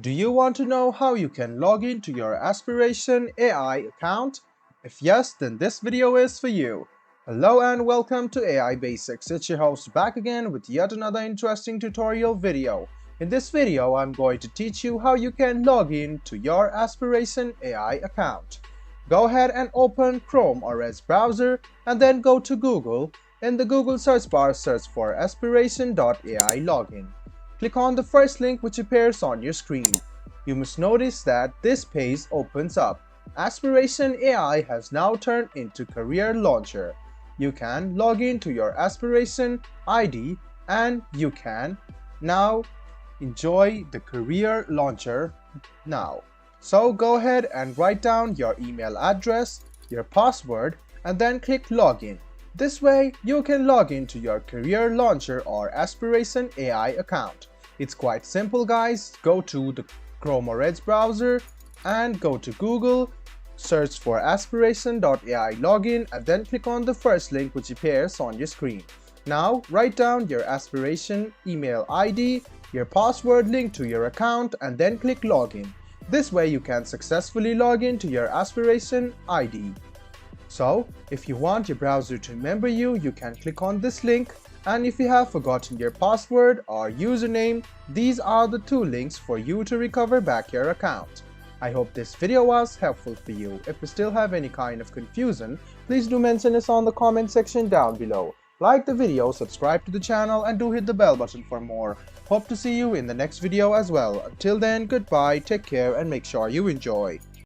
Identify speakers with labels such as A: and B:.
A: Do you want to know how you can log into your Aspiration AI account? If yes, then this video is for you. Hello and welcome to AI Basics. It's your host back again with yet another interesting tutorial video. In this video, I'm going to teach you how you can log in to your Aspiration AI account. Go ahead and open Chrome or Edge browser and then go to Google. In the Google search bar, search for aspiration.ai login. Click on the first link which appears on your screen. You must notice that this page opens up. Aspiration AI has now turned into Career Launcher. You can log in to your Aspiration ID and you can now enjoy the Career Launcher now. So go ahead and write down your email address, your password, and then click Login. This way, you can log into your Career Launcher or Aspiration AI account. It's quite simple, guys. Go to the Chrome or Edge browser and go to Google, search for aspiration.ai login and then click on the first link which appears on your screen. Now, write down your Aspiration email ID, your password linked to your account and then click Login. This way, you can successfully log in to your Aspiration ID. So, if you want your browser to remember you, you can click on this link, and if you have forgotten your password or username, these are the two links for you to recover back your account. I hope this video was helpful for you. If you still have any kind of confusion, please do mention us on the comment section down below. Like the video, subscribe to the channel and do hit the bell button for more. Hope to see you in the next video as well. Until then, goodbye, take care and make sure you enjoy.